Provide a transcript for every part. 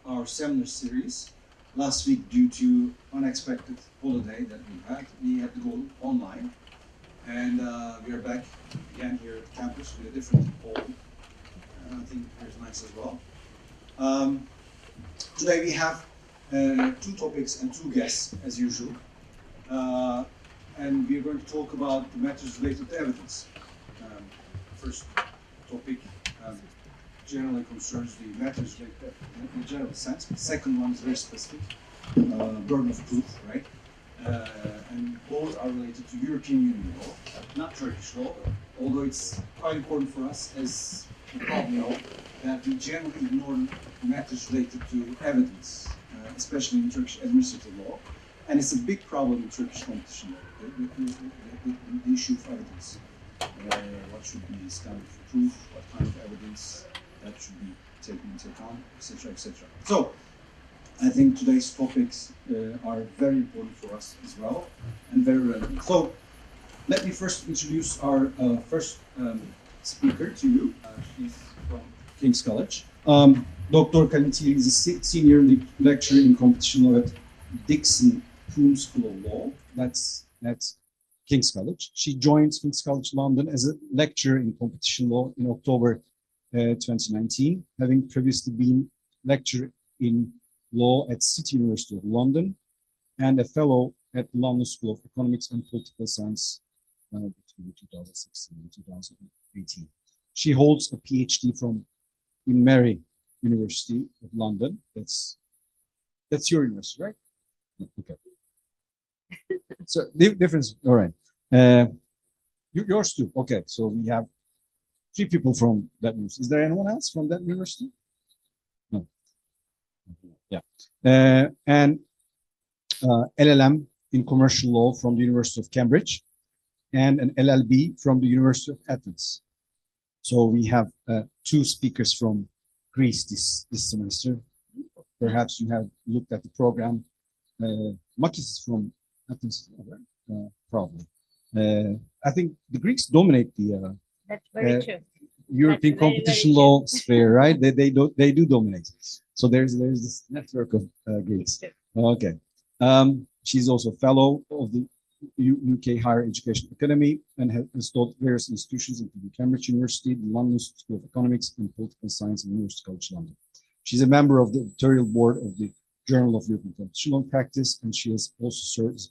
our seminar series. Last week, due to unexpected holiday that we had to go online. And we are back again here at the campus with a different hall. I think it's nice as well. Today we have two topics and two guests, as usual. And we are going to talk about the matters related to evidence. First topic generally concerns the matters related to evidence in a general sense. The second one is very specific, burden of proof, right? And both are related to European Union law, not Turkish law, although it's quite important for us, as you probably know, that we generally ignore matters related to evidence, especially in Turkish administrative law. And it's a big problem in Turkish competition law, the issue of evidence. What should be the standard of proof, what kind of evidence that should be taken into account, etc., etc. So, I think today's topics are very important for us as well, and very relevant. So, let me first introduce our first speaker to you. She's from King's College. Dr. Kalintiri is a senior lecturer in competition law at Dixon Poon School of Law. That's King's College. She joined King's College London as a lecturer in competition law in October 2019, having previously been lecturer in law at City University of London and a fellow at the London School of Economics and Political Science between 2016 and 2018. She holds a PhD from Queen Mary University of London. That's your university, right? Okay. So difference. All right. Yours too. Okay. So we have 3 people from that university. Is there anyone else from that university? No. Yeah. And LLM in commercial law from the University of Cambridge, and an LLB from the University of Athens. So we have 2 speakers from Greece this semester. Perhaps you have looked at the program. Makis is from Athens, probably. I think the Greeks dominate the That's very true. European That's very, competition very law sphere, right? They do dominate. So there's this network of Greeks. Okay. She's also a fellow of the UK Higher Education Academy and has taught various institutions, including Cambridge University, the London School of Economics and Political Science, and University College London. She's a member of the editorial board of the Journal of European Competition Law Practice, and she has also served as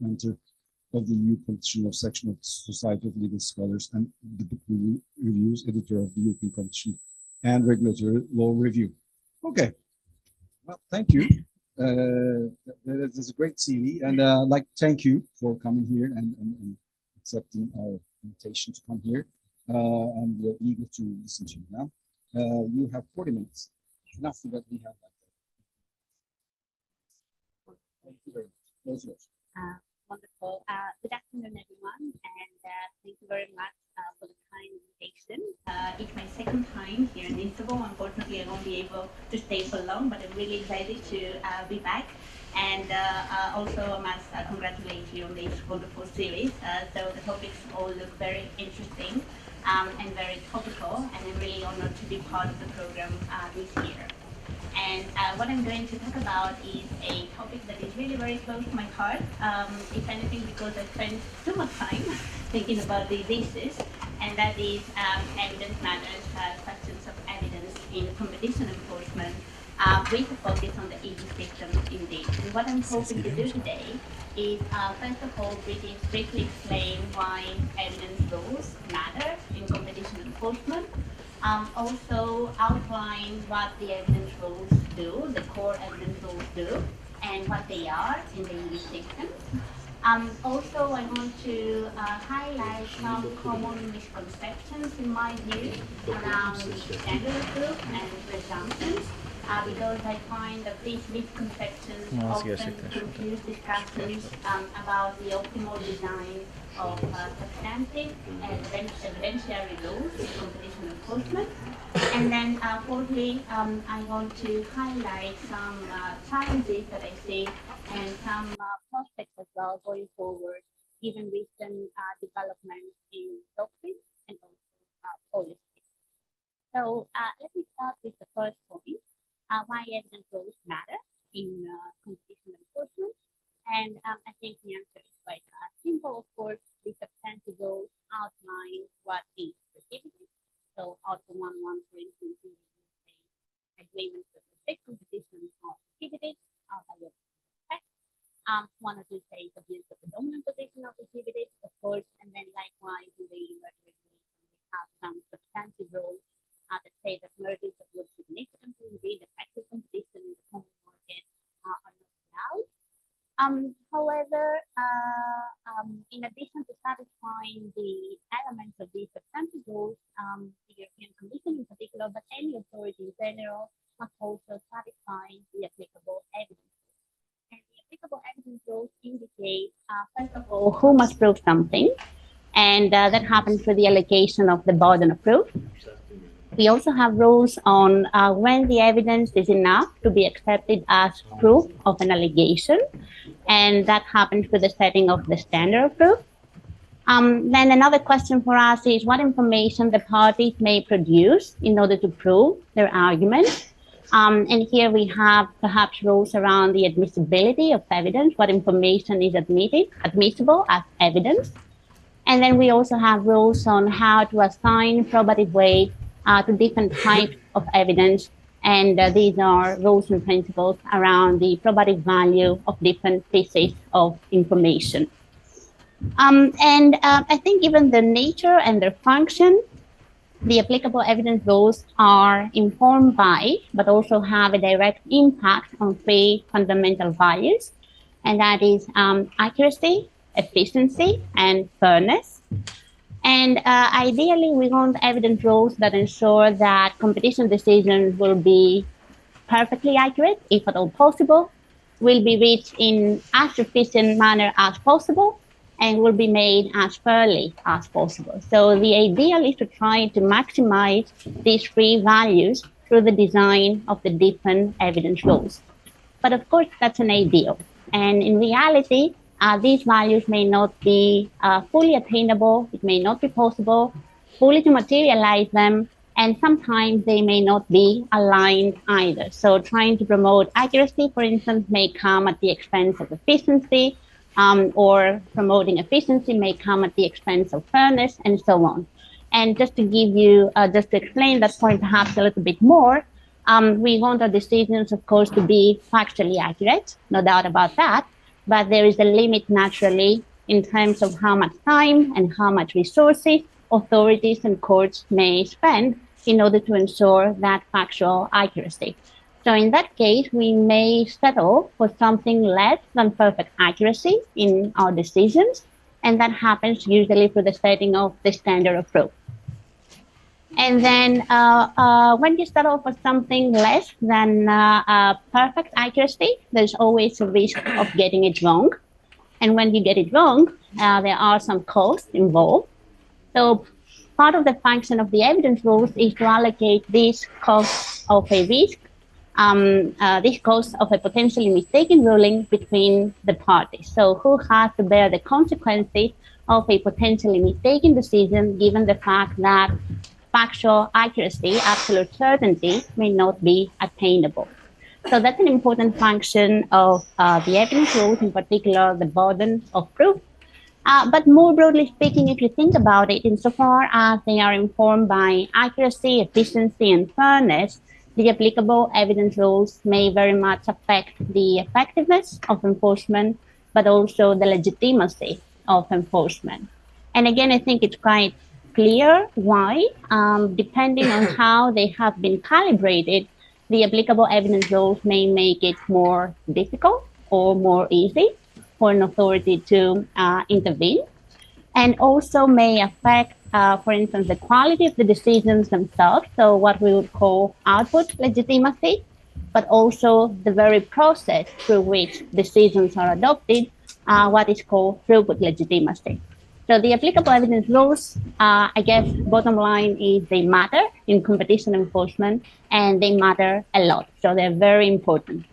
mentor of the EU Competition Law section of the Society of Legal Scholars and the Book Reviews editor of the European Competition and Regulatory Law Review. Okay, well, thank you. That is a great CV, and I'd like to thank you for coming here and accepting our invitation to come here. And we're eager to listen to you now. You have 40 minutes. Enough so that we have that. Thank you very much. Wonderful. Good afternoon, everyone, and thank you very much for the kind invitation. It's my second time here in Istanbul. Unfortunately, I won't be able to stay for long, but I'm really excited to be back. And also, I must congratulate you on this wonderful series. So the topics all look very interesting and very topical, and I'm really honored to be part of the program this year. And what I'm going to talk about is a topic that is really very close to my heart, if anything because I spent too much time thinking about these issues, and that is evidence matters, questions of evidence in competition enforcement, with a focus on the EU system indeed. And what I'm hoping to do today is, first of all, briefly explain why evidence laws matter in competition enforcement. Also outline what the evidence rules do, the core evidence rules do, and what they are in the EU system. Also, I want to highlight some common misconceptions, in my view, around standard of proof and presumptions, because I find that these misconceptions often confuse discussions about the optimal design of substantive and evidentiary laws in competition enforcement. And then fourthly, I want to highlight some challenges that I see and some prospects as well going forward, given recent developments in doctrine and also policy. So let me start with the first point. why evidence rules matter in competition enforcement. And I think the answer is quite simple. Of course, the substantive rules outline what is prohibited. So, Article 1.1, for instance, in the agreements with respect competition are prohibited by the text. 1 or 2 says abuse of the dominant position are prohibited, of course, and then likewise in the merger regulation, we have some substantive rules that say that mergers that would significantly invade effective competition in the common market are not allowed. However, in addition to satisfying the elements of these substantive rules, the European Commission in particular, but any authority in general, must also satisfy the applicable evidence. And the applicable evidence rules indicate, first of all, who must prove something, and that happens for the allocation of the burden of proof. We also have rules on when the evidence is enough to be accepted as proof of an allegation, and that happens with the setting of the standard of proof. Then another question for us is what information the parties may produce in order to prove their argument. And here we have perhaps rules around the admissibility of evidence, what information is admissible as evidence. And then we also have rules on how to assign probative weight to different types of evidence. And these are rules and principles around the probative value of different pieces of information. I think given the nature and their function, the applicable evidence rules are informed by, but also have a direct impact on 3 fundamental values, and that is accuracy, efficiency, and fairness. And ideally, we want evidence rules that ensure that competition decisions will be perfectly accurate, if at all possible, will be reached in as efficient manner as possible, and will be made as fairly as possible. So the ideal is to try to maximize these 3 values through the design of the different evidence rules. But of course, that's an ideal. And in reality, these values may not be fully attainable. It may not be possible fully to materialize them, and sometimes they may not be aligned either. So trying to promote accuracy, for instance, may come at the expense of efficiency, or promoting efficiency may come at the expense of fairness, and so on. And just to give you, just to explain that point perhaps a little bit more, we want our decisions, of course, to be factually accurate, no doubt about that, but there is a limit naturally in terms of how much time and how much resources authorities and courts may spend in order to ensure that factual accuracy. So in that case, we may settle for something less than perfect accuracy in our decisions, and that happens usually through the setting of the standard of proof. And then when you settle for something less than perfect accuracy, there's always a risk of getting it wrong. And when you get it wrong, there are some costs involved. So part of the function of the evidence rules is to allocate these costs of a risk, this cost of a potentially mistaken ruling between the parties. So who has to bear the consequences of a potentially mistaken decision, given the fact that factual accuracy, absolute certainty, may not be attainable. So that's an important function of the evidence rules, in particular, the burden of proof. But more broadly speaking, if you think about it, insofar as they are informed by accuracy, efficiency, and fairness, the applicable evidence rules may very much affect the effectiveness of enforcement, but also the legitimacy of enforcement. And again, I think it's quite clear why, depending on how they have been calibrated, the applicable evidence rules may make it more difficult or more easy for an authority to intervene, and also may affect, for instance, the quality of the decisions themselves, so what we would call output legitimacy, but also the very process through which decisions are adopted, what is called throughput legitimacy. So the applicable evidence rules, I guess, bottom line is they matter in competition enforcement, and they matter a lot. So they're very important.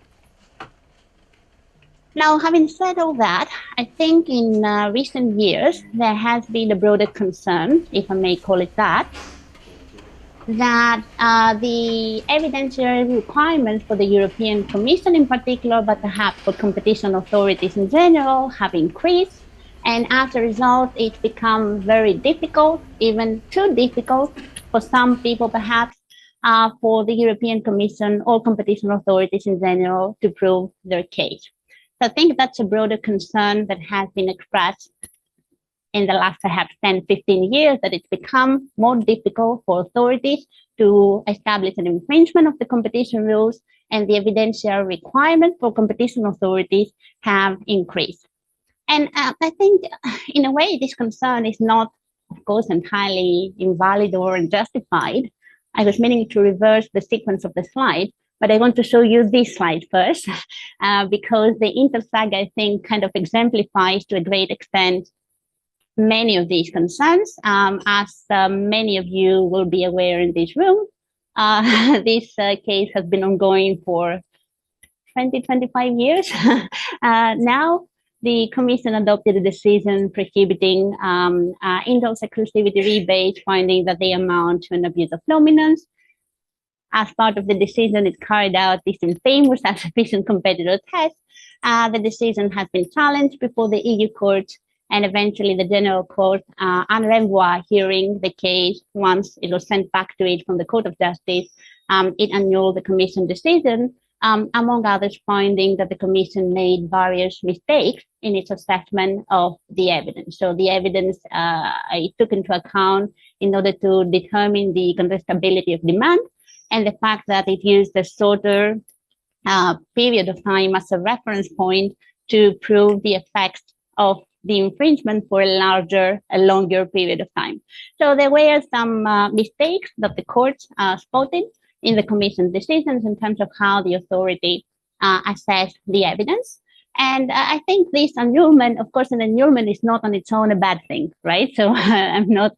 Now, having said all that, I think in recent years, there has been a broader concern, if I may call it that, that the evidentiary requirements for the European Commission in particular, but perhaps for competition authorities in general, have increased. And as a result, it's become very difficult, even too difficult for some people perhaps, for the European Commission or competition authorities in general to prove their case. So I think that's a broader concern that has been expressed in the last perhaps 10, 15 years, that it's become more difficult for authorities to establish an infringement of the competition rules, and the evidentiary requirements for competition authorities have increased. And I think in a way, this concern is not, of course, entirely invalid or unjustified. I was meaning to reverse the sequence of the slide, but I want to show you this slide first, because the intersag, I think, kind of exemplifies to a great extent many of these concerns. As many of you will be aware in this room, this case has been ongoing for 20, 25 years. Now, the Commission adopted a decision prohibiting in-house exclusivity rebates, finding that they amount to an abuse of dominance. As part of the decision, it carried out this infamous insufficient competitor test. The decision has been challenged before the EU court, and eventually the General Court, en renvoi, hearing the case once it was sent back to it from the Court of Justice, it annulled the Commission decision, among others, finding that the Commission made various mistakes in its assessment of the evidence. So the evidence it took into account in order to determine the contestability of demand, and the fact that it used a shorter period of time as a reference point to prove the effects of the infringement for a longer period of time. So there were some mistakes that the courts spotted in the Commission decisions in terms of how the authority assessed the evidence. And I think this annulment, of course, an annulment is not on its own a bad thing, right? So I'm not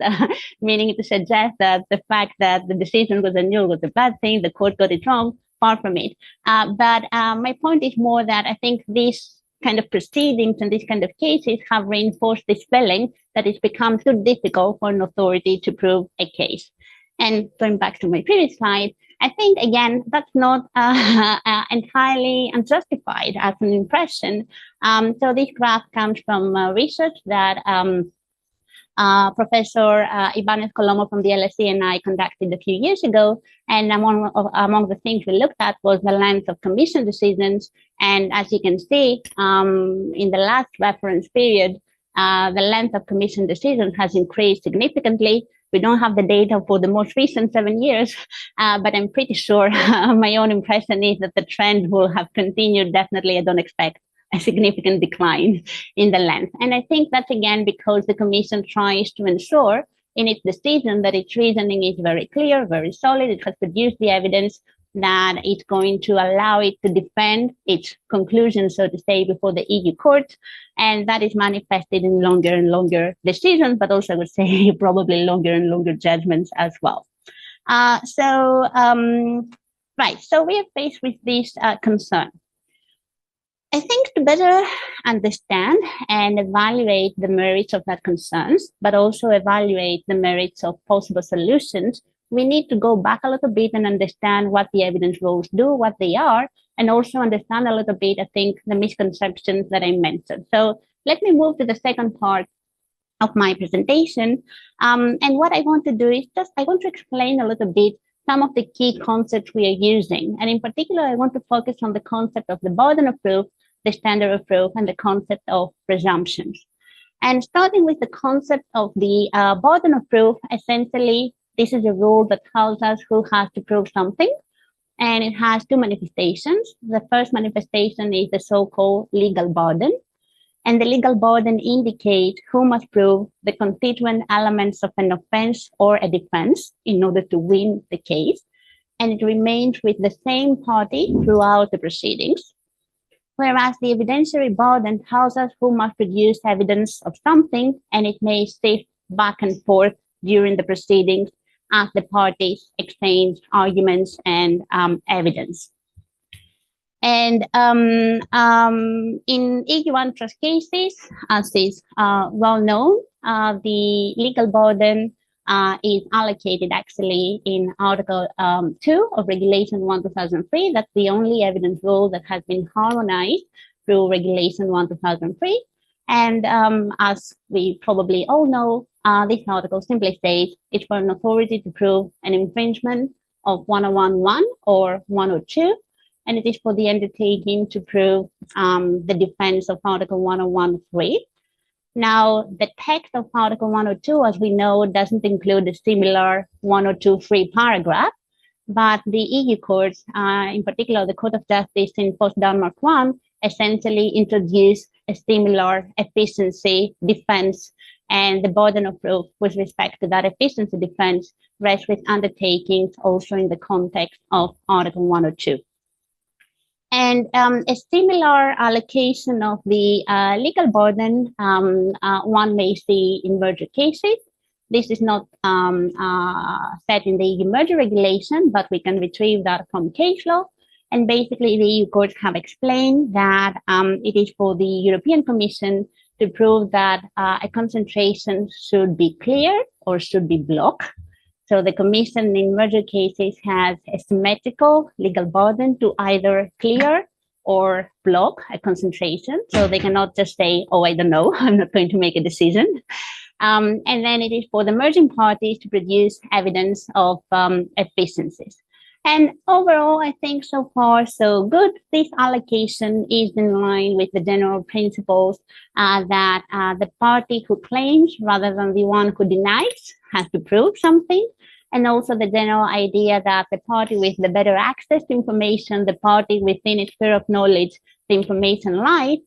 meaning to suggest that the fact that the decision was annulled was a bad thing, the court got it wrong, far from it. But my point is more that I think these kind of proceedings and these kind of cases have reinforced this feeling that it's become too difficult for an authority to prove a case. And going back to my previous slide, I think, again, that's not entirely unjustified as an impression. So this graph comes from research that Professor Ibanez Colomo from the LSE and I conducted a few years ago. And among the things we looked at was the length of commission decisions. And as you can see, in the last reference period, the length of commission decisions has increased significantly. We don't have the data for the most recent 7 years, but I'm pretty sure my own impression is that the trend will have continued. Definitely, I don't expect a significant decline in the length. And I think that's, again, because the Commission tries to ensure in its decision that its reasoning is very clear, very solid. It has produced the evidence that it's going to allow it to defend its conclusions, so to say, before the EU court. And that is manifested in longer and longer decisions, but also I would say probably longer and longer judgments as well. Right, so we are faced with this concern. I think to better understand and evaluate the merits of that concerns, but also evaluate the merits of possible solutions, we need to go back a little bit and understand what the evidence rules do, what they are, and also understand a little bit, I think, the misconceptions that I mentioned. So let me move to the second part of my presentation. And what I want to do is I want to explain a little bit some of the key concepts we are using. And in particular, I want to focus on the concept of the burden of proof, the standard of proof, and the concept of presumptions. And starting with the concept of the burden of proof, essentially, this is a rule that tells us who has to prove something. And it has two manifestations. The first manifestation is the so-called legal burden. And the legal burden indicates who must prove the constituent elements of an offense or a defense in order to win the case. And it remains with the same party throughout the proceedings. Whereas the evidentiary burden tells us who must produce evidence of something, and it may shift back and forth during the proceedings as the parties exchange arguments and evidence. And in EU antitrust cases, as is well known, the legal burden is allocated actually in Article 2 of Regulation 1/2003. That's the only evidence rule that has been harmonized through Regulation 1/2003. And as we probably all know, this article simply states it's for an authority to prove an infringement of 101(1) or 102, and it is for the undertaking to prove the defense of Article 101(3). Now, the text of Article 102, as we know, doesn't include a similar 102(3) paragraph, but the EU courts, in particular the Court of Justice in post-Denmark 1, essentially introduced a similar efficiency defense, and the burden of proof with respect to that efficiency defense rests with undertakings also in the context of Article 102. And a similar allocation of the legal burden one may see in merger cases. This is not set in the EU merger regulation, but we can retrieve that from case law. And basically, the EU courts have explained that it is for the European Commission to prove that a concentration should be clear or should be blocked. So the Commission in merger cases has a symmetrical legal burden to either clear or block a concentration. So they cannot just say, oh, I don't know, I'm not going to make a decision. And then it is for the merging parties to produce evidence of efficiencies. And overall, I think so far so good. This allocation is in line with the general principles that the party who claims rather than the one who denies has to prove something. And also the general idea that the party with the better access to information, the party within its sphere of knowledge, the information lies,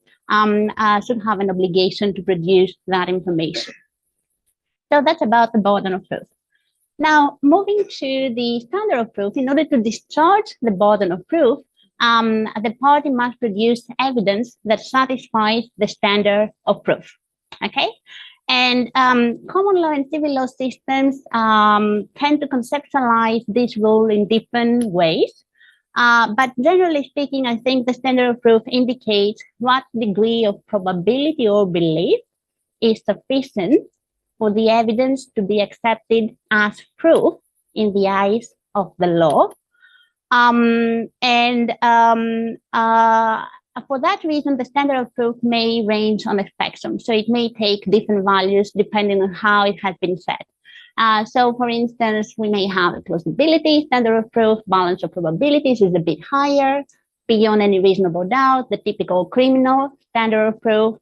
should have an obligation to produce that information. So that's about the burden of proof. Now, moving to the standard of proof, in order to discharge the burden of proof, the party must produce evidence that satisfies the standard of proof, okay? And common law and civil law systems tend to conceptualize this rule in different ways. But generally speaking, I think the standard of proof indicates what degree of probability or belief is sufficient for the evidence to be accepted as proof in the eyes of the law. For that reason, the standard of proof may range on a spectrum. So it may take different values depending on how it has been set. So for instance, we may have a plausibility standard of proof, balance of probabilities is a bit higher, beyond any reasonable doubt, the typical criminal standard of proof.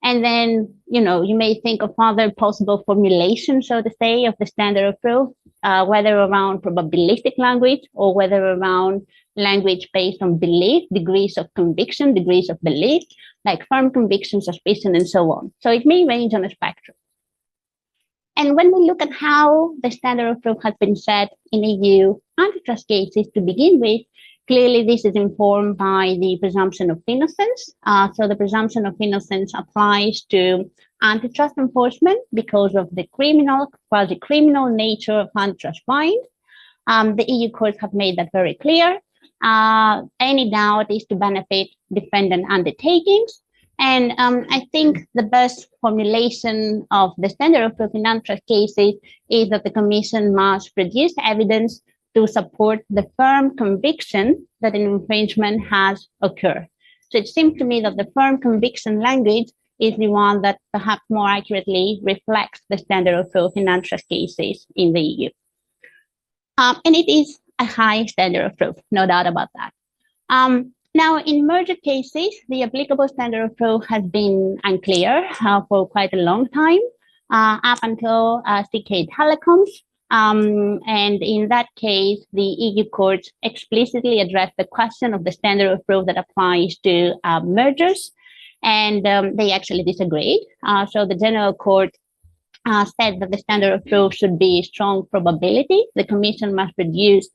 And then, you may think of other possible formulations, so to say, of the standard of proof, whether around probabilistic language or whether around language based on belief, degrees of conviction, degrees of belief, like firm conviction, suspicion, and so on. So it may range on a spectrum. And when we look at how the standard of proof has been set in EU antitrust cases to begin with, clearly, this is informed by the presumption of innocence. So the presumption of innocence applies to antitrust enforcement because of the quasi-criminal nature of antitrust fines. The EU courts have made that very clear. Any doubt is to benefit defendant undertakings. And I think the best formulation of the standard of proof in antitrust cases is that the Commission must produce evidence to support the firm conviction that an infringement has occurred. So it seems to me that the firm conviction language is the one that perhaps more accurately reflects the standard of proof in antitrust cases in the EU. And it is a high standard of proof, no doubt about that. Now, in merger cases, the applicable standard of proof has been unclear for quite a long time, up until CK Telecoms. And in that case, the EU courts explicitly addressed the question of the standard of proof that applies to mergers, and they actually disagreed. So the General Court said that the standard of proof should be strong probability. The Commission must produce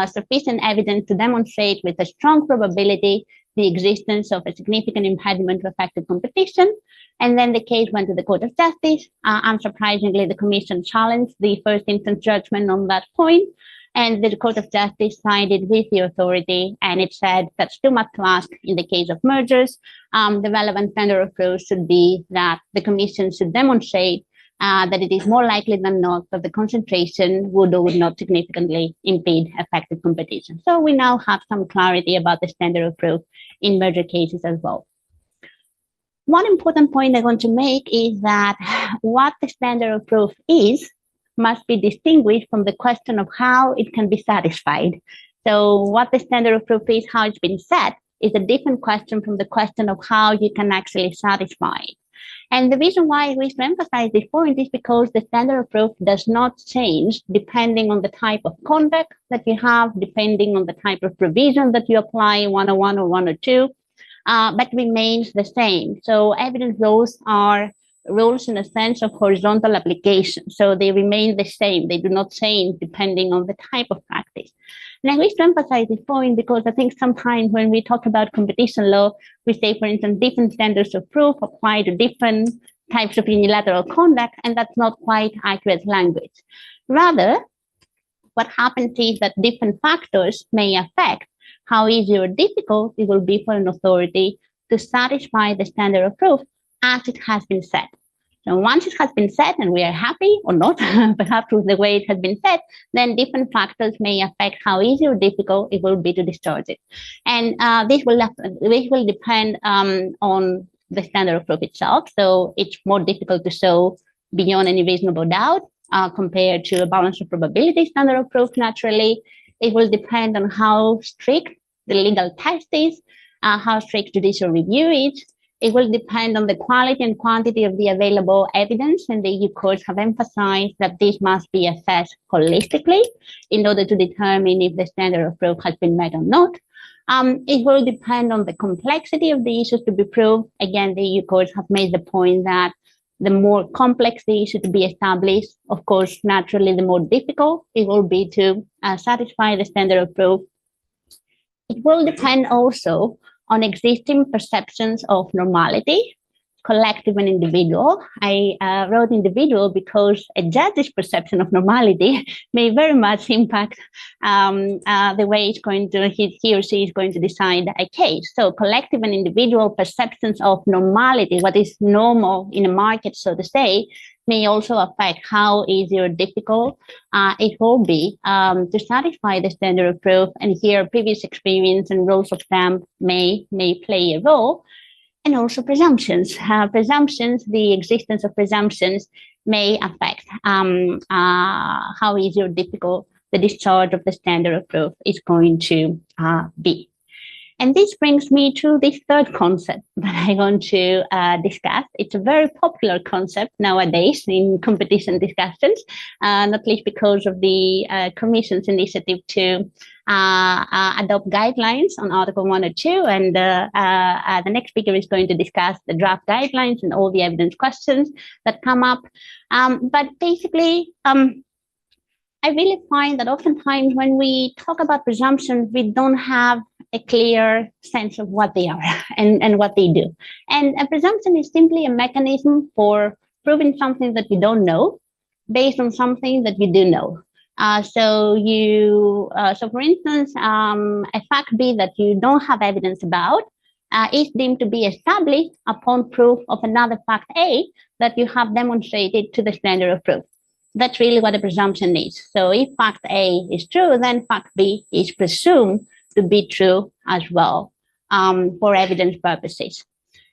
sufficient evidence to demonstrate with a strong probability the existence of a significant impediment to effective competition. And then the case went to the Court of Justice. Unsurprisingly, the Commission challenged the first instance judgment on that point, and the Court of Justice sided with the authority, and it said that's too much to ask in the case of mergers. The relevant standard of proof should be that the Commission should demonstrate that it is more likely than not that the concentration would or would not significantly impede effective competition. So we now have some clarity about the standard of proof in merger cases as well. One important point I want to make is that what the standard of proof is must be distinguished from the question of how it can be satisfied. So what the standard of proof is, how it's been set, is a different question from the question of how you can actually satisfy it. And the reason why I wish to emphasize this point is because the standard of proof does not change depending on the type of conduct that you have, depending on the type of provision that you apply, 101 or 102, but remains the same. So evidence laws are rules in a sense of horizontal application. So they remain the same. They do not change depending on the type of practice. And I wish to emphasize this point because I think sometimes when we talk about competition law, we say, for instance, different standards of proof apply to different types of unilateral conduct, and that's not quite accurate language. Rather, what happens is that different factors may affect how easy or difficult it will be for an authority to satisfy the standard of proof as it has been set. So once it has been set and we are happy or not, perhaps with the way it has been set, then different factors may affect how easy or difficult it will be to discharge it. And this will depend on the standard of proof itself. So it's more difficult to show beyond any reasonable doubt compared to a balance of probability standard of proof, naturally. It will depend on how strict the legal test is, how strict judicial review is. It will depend on the quality and quantity of the available evidence, and the EU courts have emphasized that this must be assessed holistically in order to determine if the standard of proof has been met or not. It will depend on the complexity of the issues to be proved. Again, the EU courts have made the point that the more complex the issue to be established, of course, naturally, the more difficult it will be to satisfy the standard of proof. It will depend also on existing perceptions of normality, collective and individual. I wrote individual because a judge's perception of normality may very much impact the way he or she is going to decide a case. So collective and individual perceptions of normality, what is normal in a market, so to say, may also affect how easy or difficult it will be to satisfy the standard of proof. And here, previous experience and rules of thumb may play a role. And also presumptions. The existence of presumptions may affect how easy or difficult the discharge of the standard of proof is going to be. And this brings me to this third concept that I want to discuss. It's a very popular concept nowadays in competition discussions, not least because of the Commission's initiative to adopt guidelines on Article 102. And the next speaker is going to discuss the draft guidelines and all the evidence questions that come up. But basically, I really find that oftentimes when we talk about presumptions, we don't have a clear sense of what they are and what they do. And a presumption is simply a mechanism for proving something that you don't know based on something that you do know. So for instance, a fact B that you don't have evidence about is deemed to be established upon proof of another fact A that you have demonstrated to the standard of proof. That's really what a presumption is. So if fact A is true, then fact B is presumed to be true as well for evidence purposes.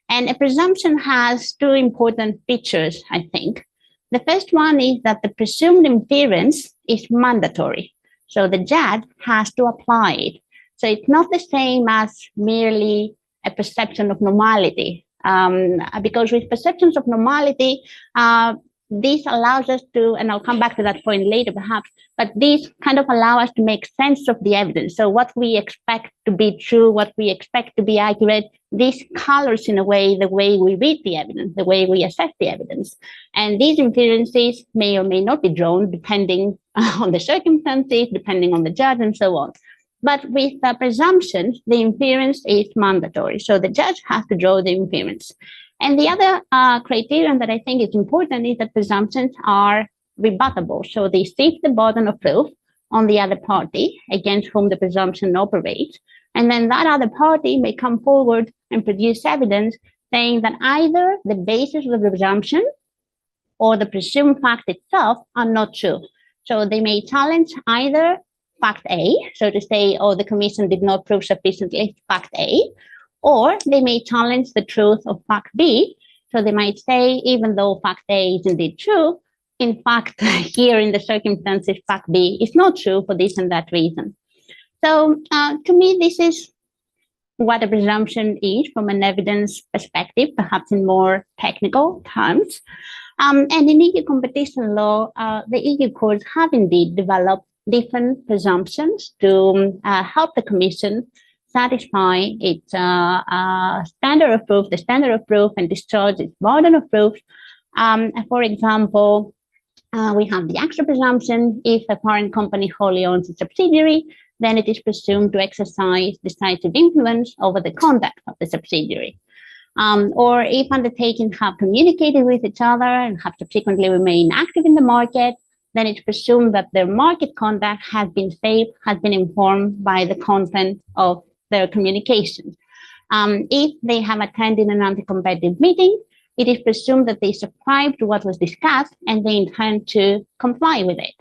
And a presumption has two important features, I think. The first one is that the presumed inference is mandatory. So the judge has to apply it. So it's not the same as merely a perception of normality. Because with perceptions of normality, this allows us to, and I'll come back to that point later perhaps, but these kind of allow us to make sense of the evidence. So what we expect to be true, what we expect to be accurate, this colors in a way the way we read the evidence, the way we assess the evidence. And these inferences may or may not be drawn depending on the circumstances, depending on the judge and so on. But with presumptions, the inference is mandatory. So the judge has to draw the inference. And the other criterion that I think is important is that presumptions are rebuttable. So they shift the burden of proof on the other party against whom the presumption operates. And then that other party may come forward and produce evidence saying that either the basis of the presumption or the presumed fact itself are not true. So they may challenge either fact A, so to say, oh, the commission did not prove sufficiently fact A, or they may challenge the truth of fact B. So they might say, even though fact A is indeed true, in fact, here in the circumstances, fact B is not true for this and that reason. So to me, this is what a presumption is from an evidence perspective, perhaps in more technical terms. And in EU competition law, the EU courts have indeed developed different presumptions to help the Commission satisfy its standard of proof, the standard of proof, and discharge its burden of proof. For example, we have the extra presumption: if a parent company wholly owns a subsidiary, then it is presumed to exercise decisive influence over the conduct of the subsidiary. Or if undertakings have communicated with each other and have subsequently remained active in the market, then it's presumed that their market conduct has been safe, has been informed by the content of their communications. If they have attended an anti-competitive meeting, it is presumed that they subscribe to what was discussed and they intend to comply with it.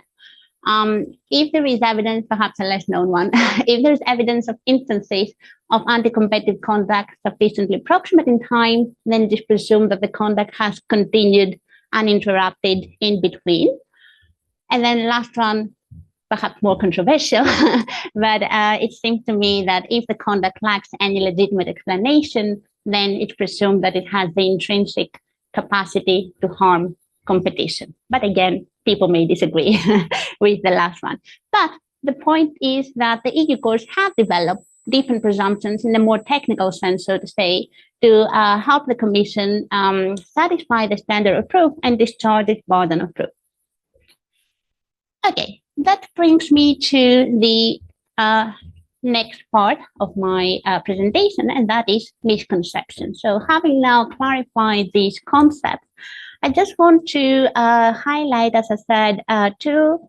If there is evidence, perhaps a less known one, if there's evidence of instances of anti-competitive conduct sufficiently proximate in time, then it is presumed that the conduct has continued uninterrupted in between. And then last one, perhaps more controversial, but it seems to me that if the conduct lacks any legitimate explanation, then it's presumed that it has the intrinsic capacity to harm competition. But again, people may disagree with the last one. But the point is that the EU courts have developed different presumptions in a more technical sense, so to say, to help the Commission satisfy the standard of proof and discharge its burden of proof. Okay, that brings me to the next part of my presentation, and that is misconception. So having now clarified these concepts, I just want to highlight, as I said, two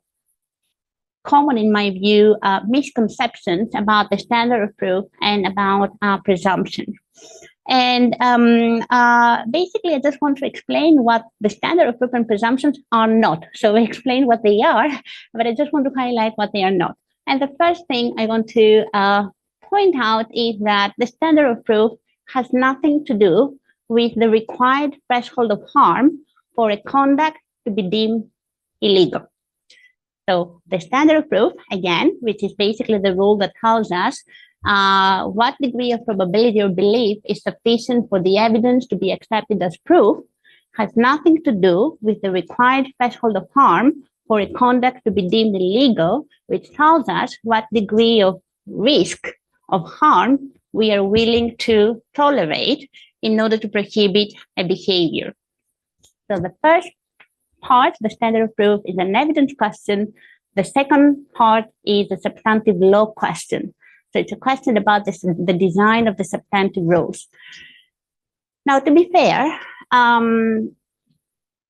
common, in my view, misconceptions about the standard of proof and about presumption. And basically, I just want to explain what the standard of proof and presumptions are not. So I explain what they are, but I just want to highlight what they are not. And the first thing I want to point out is that the standard of proof has nothing to do with the required threshold of harm for a conduct to be deemed illegal. So the standard of proof, again, which is basically the rule that tells us what degree of probability or belief is sufficient for the evidence to be accepted as proof, has nothing to do with the required threshold of harm for a conduct to be deemed illegal, which tells us what degree of risk of harm we are willing to tolerate in order to prohibit a behavior. So the first part, the standard of proof, is an evidence question. The second part is a substantive law question. So it's a question about the design of the substantive rules. Now, to be fair,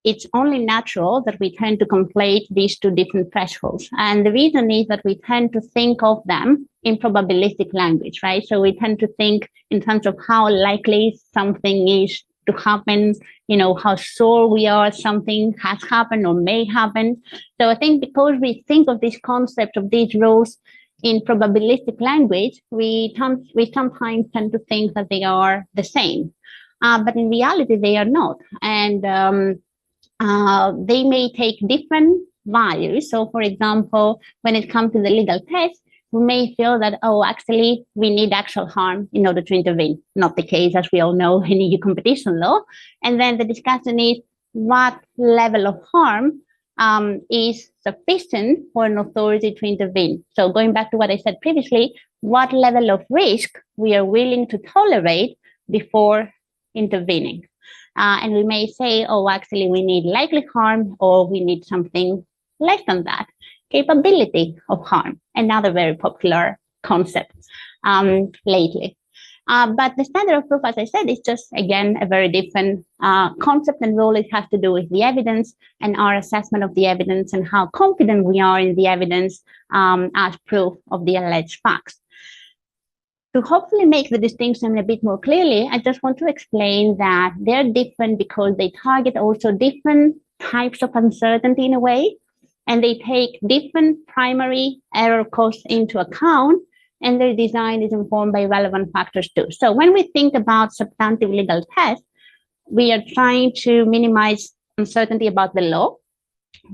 it's only natural that we tend to conflate these two different thresholds. And the reason is that we tend to think of them in probabilistic language, right? So we tend to think in terms of how likely something is to happen, you know, how sure we are something has happened or may happen. So I think because we think of this concept of these rules in probabilistic language, we sometimes tend to think that they are the same. But in reality, they are not. And they may take different values. So for example, when it comes to the legal test, we may feel that, oh, actually, we need actual harm in order to intervene. Not the case, as we all know, in EU competition law. And then the discussion is what level of harm is sufficient for an authority to intervene. So going back to what I said previously, what level of risk we are willing to tolerate before intervening. And we may say, oh, actually, we need likely harm, or we need something less than that. Capability of harm, another very popular concept lately. But the standard of proof, as I said, is just, again, a very different concept and rule. It has to do with the evidence and our assessment of the evidence and how confident we are in the evidence as proof of the alleged facts. To hopefully make the distinction a bit more clearly, I just want to explain that they're different because they target also different types of uncertainty in a way, and they take different primary error costs into account, and their design is informed by relevant factors too. So when we think about substantive legal tests, we are trying to minimize uncertainty about the law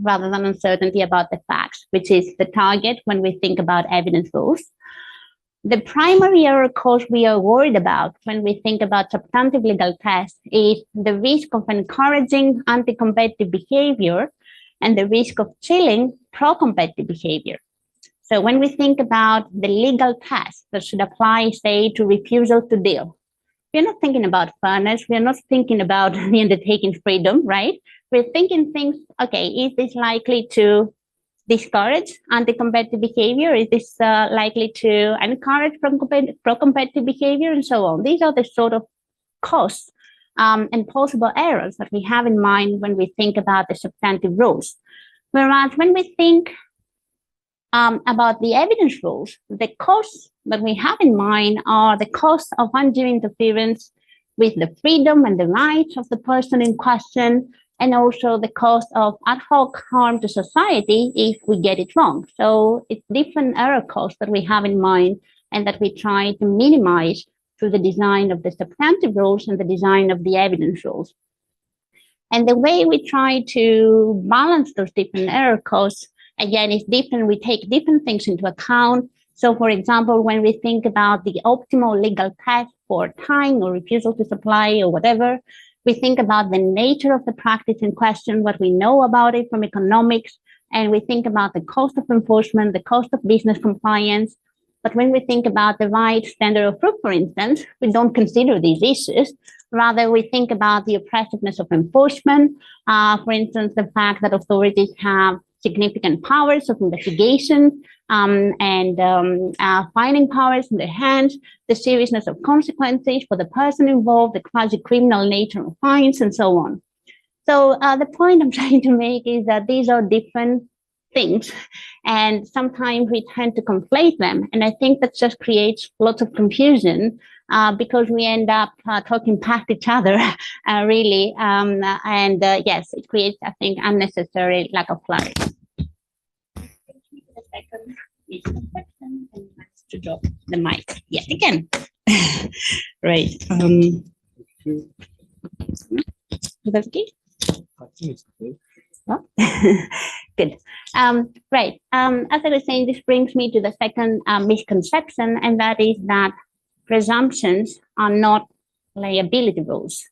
rather than uncertainty about the facts, which is the target when we think about evidence rules. The primary error cost we are worried about when we think about substantive legal tests is the risk of encouraging anti-competitive behavior and the risk of chilling pro-competitive behavior. So when we think about the legal tests that should apply, say, to refusal to deal, we're not thinking about fairness. We're not thinking about the undertaking freedom, right? We're thinking things, okay, is this likely to discourage anti-competitive behavior? Is this likely to encourage pro-competitive behavior and so on? These are the sort of costs and possible errors that we have in mind when we think about the substantive rules. Whereas when we think about the evidence rules, the costs that we have in mind are the costs of undue interference with the freedom and the rights of the person in question, and also the cost of ad hoc harm to society if we get it wrong. So it's different error costs that we have in mind and that we try to minimize through the design of the substantive rules and the design of the evidence rules. And the way we try to balance those different error costs, again, is different. We take different things into account. So, for example, when we think about the optimal legal test for tying or refusal to supply or whatever, we think about the nature of the practice in question, what we know about it from economics, and we think about the cost of enforcement, the cost of business compliance. But when we think about the right standard of proof, for instance, we don't consider these issues. Rather, we think about the oppressiveness of enforcement. For instance, the fact that authorities have significant powers of investigation and finding powers in their hands, the seriousness of consequences for the person involved, the quasi-criminal nature of fines, and so on. So the point I'm trying to make is that these are different things, and sometimes we tend to conflate them. And I think that just creates lots of confusion because we end up talking past each other, really. Yes, it creates, I think, unnecessary lack of clarity. Misconception, and to drop the mic yet again. Right. That's okay. Oh. Good. Right. As I was saying, this brings me to the second misconception, and that is that presumptions are not liability rules.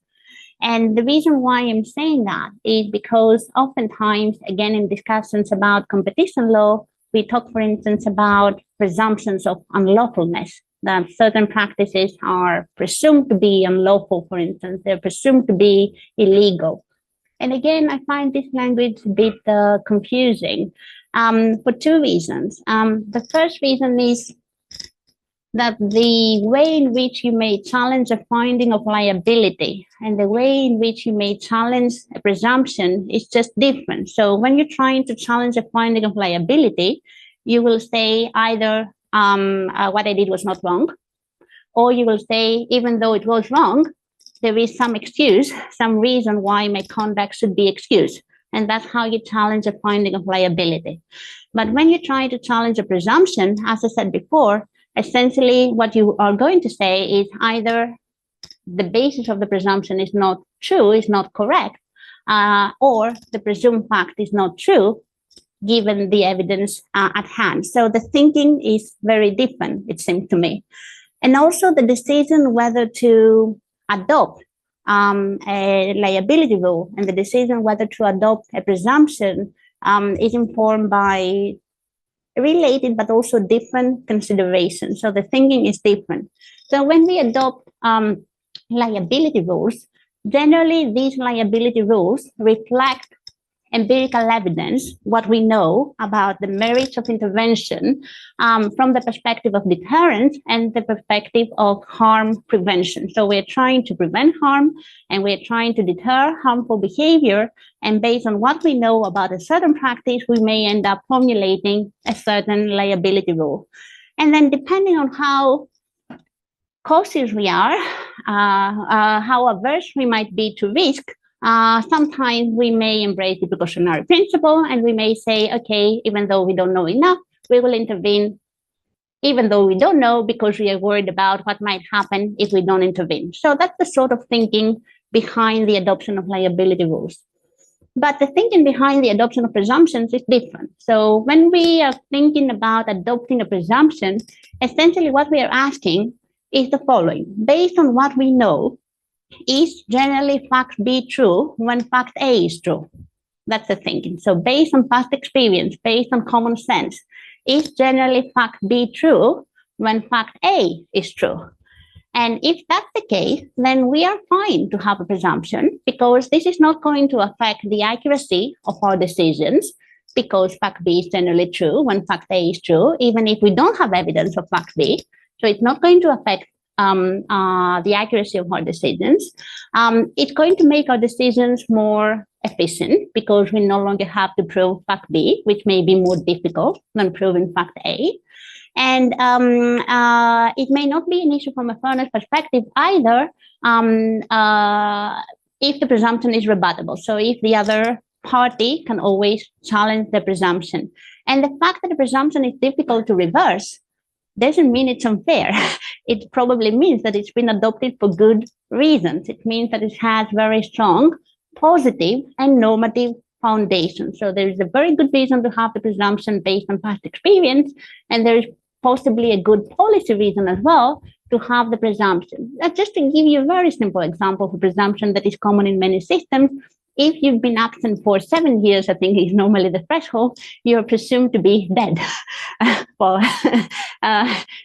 And the reason why I'm saying that is because oftentimes, again, in discussions about competition law, we talk, for instance, about presumptions of unlawfulness, that certain practices are presumed to be unlawful, for instance, they're presumed to be illegal. And again, I find this language a bit confusing for two reasons. The first reason is that the way in which you may challenge a finding of liability and the way in which you may challenge a presumption is just different. So when you're trying to challenge a finding of liability, you will say either what I did was not wrong, or you will say, even though it was wrong, there is some excuse, some reason why my conduct should be excused. And that's how you challenge a finding of liability. But when you try to challenge a presumption, as I said before, essentially what you are going to say is either the basis of the presumption is not true, is not correct, or the presumed fact is not true, given the evidence at hand. So the thinking is very different, it seems to me. And also the decision whether to adopt a liability rule and the decision whether to adopt a presumption is informed by related but also different considerations. So the thinking is different. So when we adopt liability rules, generally these liability rules reflect empirical evidence, what we know about the merits of intervention from the perspective of deterrence and the perspective of harm prevention. So we're trying to prevent harm and we're trying to deter harmful behavior. And based on what we know about a certain practice, we may end up formulating a certain liability rule. And then depending on how cautious we are, how averse we might be to risk, Sometimes we may embrace the precautionary principle and we may say, okay, even though we don't know enough, we will intervene even though we don't know because we are worried about what might happen if we don't intervene. So that's the sort of thinking behind the adoption of liability rules. But the thinking behind the adoption of presumptions is different. So when we are thinking about adopting a presumption, essentially what we are asking is the following. Based on what we know, is generally fact B true when fact A is true? That's the thinking. So based on past experience, based on common sense, is generally fact B true when fact A is true? And if that's the case, then we are fine to have a presumption because this is not going to affect the accuracy of our decisions because fact B is generally true when fact A is true, even if we don't have evidence of fact B. So it's not going to affect the accuracy of our decisions. It's going to make our decisions more efficient because we no longer have to prove fact B, which may be more difficult than proving fact A. And it may not be an issue from a fairness perspective either if the presumption is rebuttable. So if the other party can always challenge the presumption. And the fact that the presumption is difficult to reverse doesn't mean it's unfair. It probably means that it's been adopted for good reasons. It means that it has very strong positive and normative foundation. So there is a very good reason to have the presumption based on past experience, and there is possibly a good policy reason as well to have the presumption. Just to give you a very simple example of a presumption that is common in many systems, if you've been absent for 7 years, I think is normally the threshold, you're presumed to be dead. Well,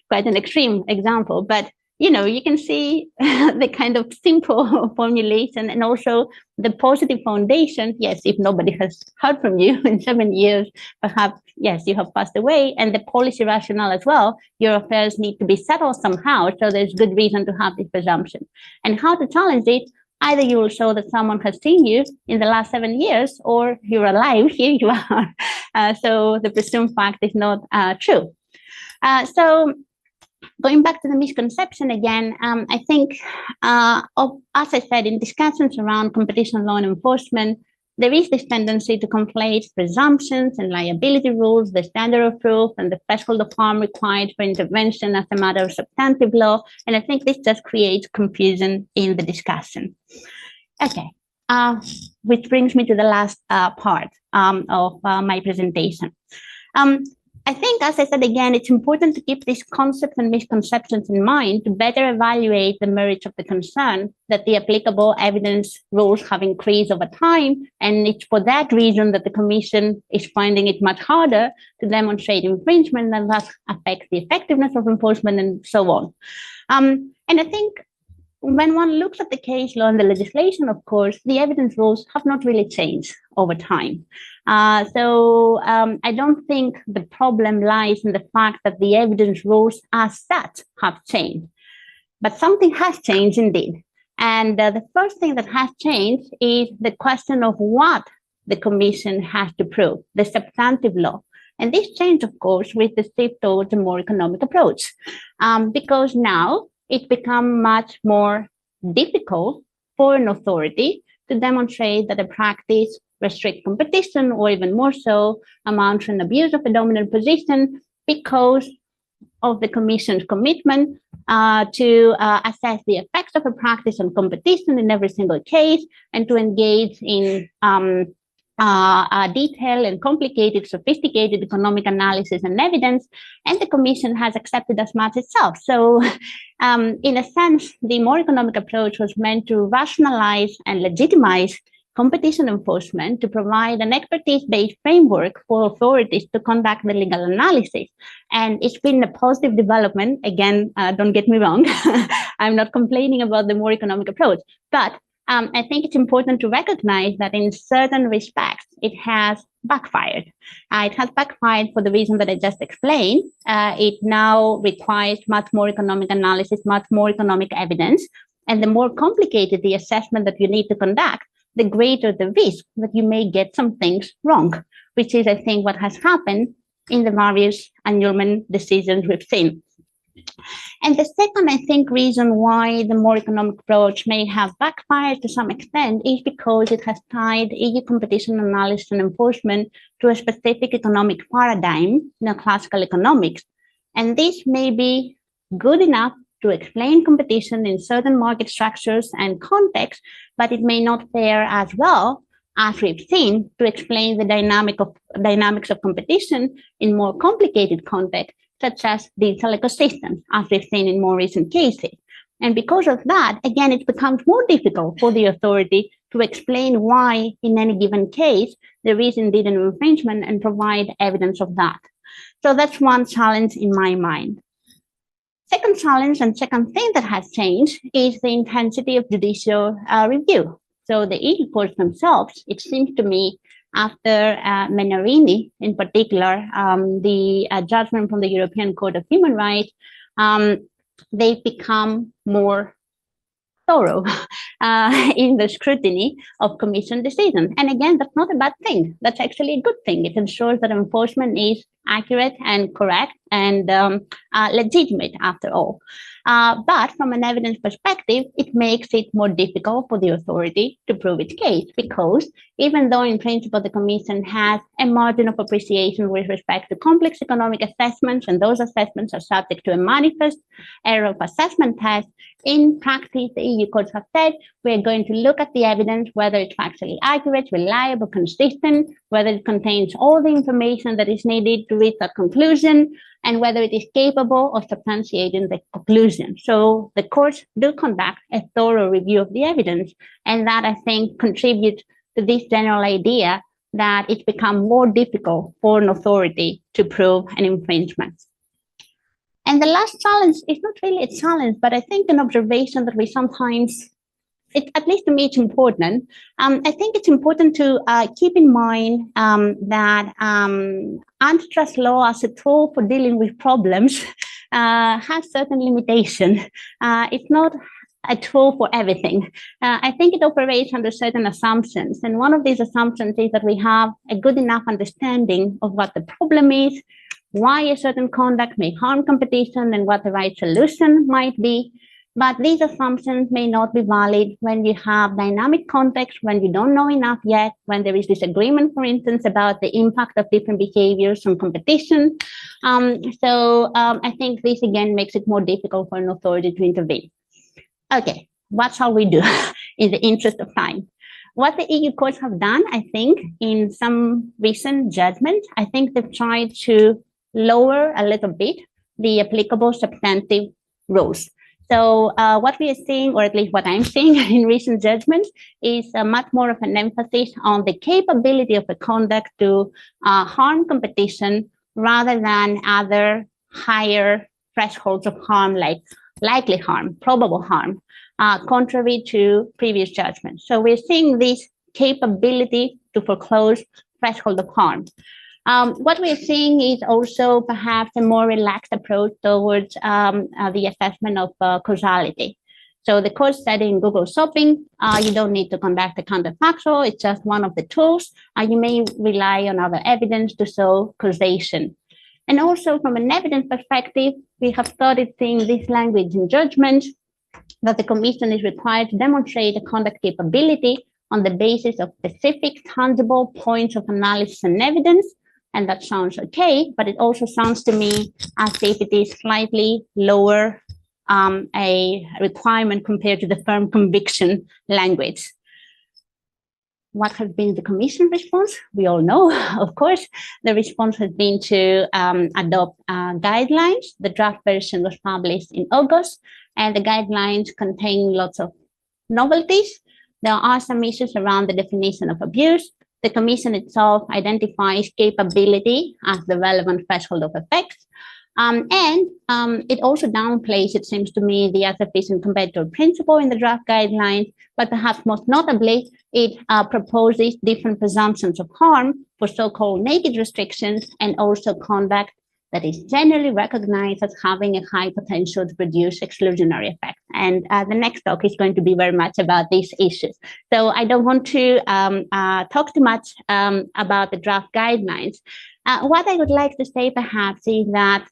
quite an extreme example, but you can see the kind of simple formulation and also the positive foundation. Yes, if nobody has heard from you in 7 years, perhaps, yes, you have passed away, and the policy rationale as well, your affairs need to be settled somehow, so there's good reason to have this presumption. And how to challenge it? Either you will show that someone has seen you in the last 7 years, or you're alive, here you are. So the presumed fact is not true. So going back to the misconception again, I think, as I said, in discussions around competition law and enforcement, there is this tendency to conflate presumptions and liability rules, the standard of proof, and the threshold of harm required for intervention as a matter of substantive law. And I think this just creates confusion in the discussion. Okay, which brings me to the last part of my presentation. I think, as I said again, it's important to keep these concepts and misconceptions in mind to better evaluate the merits of the concern that the applicable evidence rules have increased over time. And it's for that reason that the Commission is finding it much harder to demonstrate infringement and thus affect the effectiveness of enforcement and so on. And I think when one looks at the case law and the legislation, of course, the evidence rules have not really changed over time. So I don't think the problem lies in the fact that the evidence rules as such have changed, but something has changed indeed. And the first thing that has changed is the question of what the Commission has to prove, the substantive law. And this changed, of course, with the shift towards a more economic approach, because now it's become much more difficult for an authority to demonstrate that a practice restricts competition, or even more so, amounts to an abuse of a dominant position, because of the Commission's commitment to assess the effects of a practice on competition in every single case, and to engage in detailed and complicated, sophisticated economic analysis and evidence, and the Commission has accepted as much itself. So in a sense, the more economic approach was meant to rationalize and legitimize competition enforcement, to provide an expertise-based framework for authorities to conduct the legal analysis. And it's been a positive development. Again, don't get me wrong, I'm not complaining about the more economic approach, but I think it's important to recognize that in certain respects, it has backfired. It has backfired for the reason that I just explained. It now requires much more economic analysis, much more economic evidence. And the more complicated the assessment that you need to conduct, the greater the risk that you may get some things wrong, which is, I think, what has happened in the various annulment decisions we've seen. And the second, I think, reason why the more economic approach may have backfired to some extent is because it has tied EU competition analysis and enforcement to a specific economic paradigm, classical economics. And this may be good enough to explain competition in certain market structures and contexts, but it may not fare as well as we've seen to explain the dynamics of competition in more complicated contexts, such as digital ecosystems, as we've seen in more recent cases. And because of that, again, it becomes more difficult for the authority to explain why, in any given case, there is indeed an infringement and provide evidence of that. So that's one challenge in my mind. Second challenge and second thing that has changed is the intensity of judicial review. So the EU courts themselves, it seems to me, after Menarini in particular, the judgment from the European Court of Human Rights, they've become more thorough in the scrutiny of Commission decisions. And again, that's not a bad thing. That's actually a good thing. It ensures that enforcement is accurate and correct and legitimate after all. But from an evidence perspective, it makes it more difficult for the authority to prove its case, because even though in principle the Commission has a margin of appreciation with respect to complex economic assessments, and those assessments are subject to a manifest error of assessment test, in practice, the EU courts have said, we're going to look at the evidence, whether it's factually accurate, reliable, consistent, whether it contains all the information that is needed to reach that conclusion, and whether it is capable of substantiating the conclusion. So the courts do conduct a thorough review of the evidence, and that, I think, contributes to this general idea that it's become more difficult for an authority to prove an infringement. And the last challenge is not really a challenge, but I think an observation that we sometimes, at least to me, it's important. I think it's important to keep in mind that antitrust law as a tool for dealing with problems has certain limitations. It's not a tool for everything. I think it operates under certain assumptions. And one of these assumptions is that we have a good enough understanding of what the problem is, why a certain conduct may harm competition, and what the right solution might be. But these assumptions may not be valid when you have dynamic context, when you don't know enough yet, when there is disagreement, for instance, about the impact of different behaviors on competition. I think this again makes it more difficult for an authority to intervene. Okay, what shall we do in the interest of time? What the EU courts have done, I think, in some recent judgments, I think they've tried to lower a little bit the applicable substantive rules. So what we are seeing, or at least what I'm seeing in recent judgments, is much more of an emphasis on the capability of a conduct to harm competition rather than other higher thresholds of harm, like likely harm, probable harm, contrary to previous judgments. So we're seeing this capability to foreclose threshold of harm. What we're seeing is also perhaps a more relaxed approach towards the assessment of causality. So the court said in Google Shopping, you don't need to conduct a counterfactual, it's just one of the tools. You may rely on other evidence to show causation. And also from an evidence perspective, we have started seeing this language in judgment that the Commission is required to demonstrate a conduct capability on the basis of specific tangible points of analysis and evidence. And that sounds okay, but it also sounds to me as if it is slightly lower a requirement compared to the firm conviction language. What has been the Commission response? We all know, of course, the response has been to adopt guidelines. The draft version was published in August, and the guidelines contain lots of novelties. There are some issues around the definition of abuse. The Commission itself identifies capability as the relevant threshold of effects. It also downplays, it seems to me, the sufficient competitor principle in the draft guidelines, but perhaps most notably, it proposes different presumptions of harm for so-called naked restrictions and also conduct that is generally recognized as having a high potential to produce exclusionary effects. And the next talk is going to be very much about these issues. So I don't want to talk too much about the draft guidelines. What I would like to say perhaps is that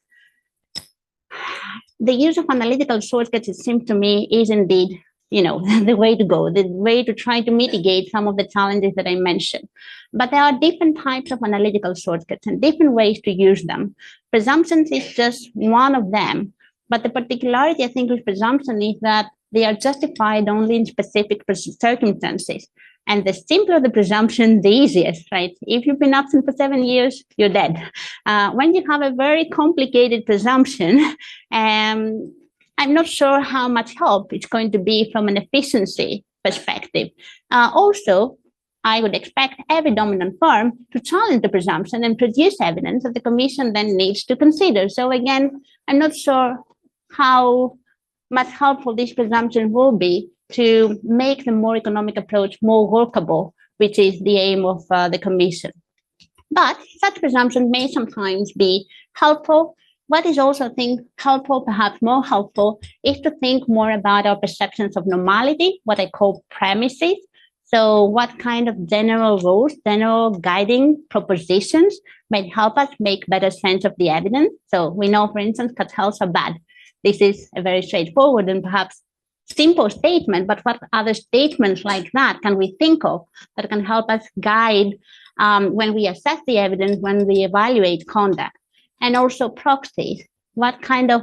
the use of analytical shortcuts, it seems to me, is indeed, the way to go, the way to try to mitigate some of the challenges that I mentioned. But there are different types of analytical shortcuts and different ways to use them. Presumptions is just one of them. But the particularity, I think, with presumption is that they are justified only in specific circumstances. And the simpler the presumption, the easiest, right? If you've been absent for 7 years, you're dead. When you have a very complicated presumption, I'm not sure how much help it's going to be from an efficiency perspective. Also, I would expect every dominant firm to challenge the presumption and produce evidence that the Commission then needs to consider. So again, I'm not sure how much helpful this presumption will be to make the more economic approach more workable, which is the aim of the Commission. But such presumption may sometimes be helpful. What is also, I think, helpful, perhaps more helpful, is to think more about our perceptions of normality, what I call premises. So what kind of general rules, general guiding propositions might help us make better sense of the evidence. So we know, for instance, cartels are bad. This is a very straightforward and perhaps simple statement, but what other statements like that can we think of that can help us guide when we assess the evidence, when we evaluate conduct? And also proxies, what kind of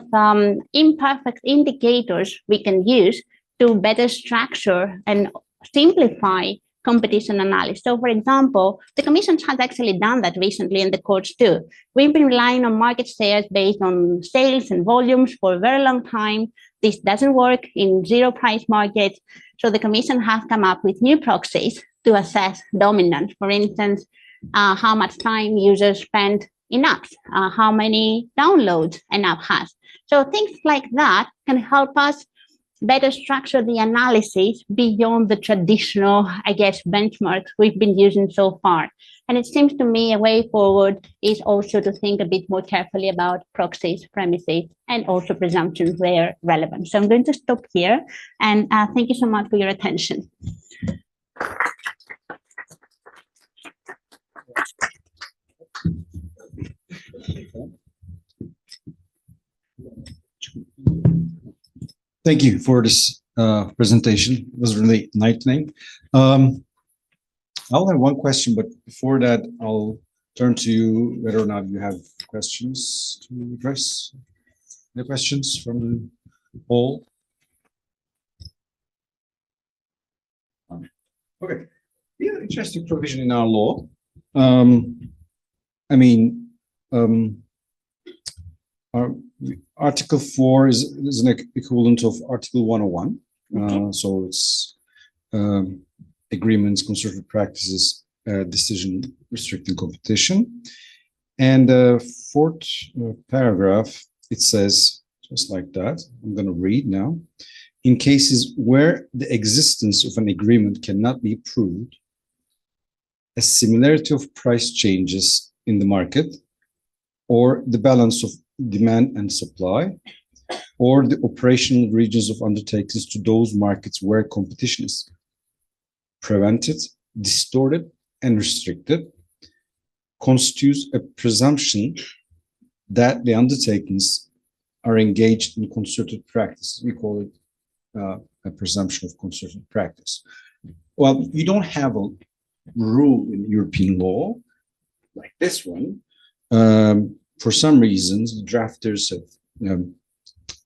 imperfect indicators we can use to better structure and simplify competition analysis. So for example, the Commission has actually done that recently in the courts too. We've been relying on market shares based on sales and volumes for a very long time. This doesn't work in zero price markets. So the Commission has come up with new proxies to assess dominance. For instance, how much time users spend in apps, how many downloads an app has. So things like that can help us better structure the analysis beyond the traditional, I guess, benchmarks we've been using so far. And it seems to me a way forward is also to think a bit more carefully about proxies, premises, and also presumptions where relevant. So I'm going to stop here, and thank you so much for your attention. Thank you for this presentation. It was really enlightening. I'll have one question, but before that, I'll turn to you whether or not you have questions to address. Any questions from the hall? Okay. We have an interesting provision in our law. Our Article 4 is an equivalent of Article 101. Okay. So it's agreements, concerted practices, decision restricting competition. And the fourth paragraph, it says, just like that, I'm going to read now. In cases where the existence of an agreement cannot be proved, a similarity of price changes in the market, or the balance of demand and supply, or the operational regions of undertakings to those markets where competition is prevented, distorted, and restricted, constitutes a presumption that the undertakings are engaged in concerted practice. We call it a presumption of concerted practice. Well, you don't have a rule in European law like this one. For some reasons, the drafters have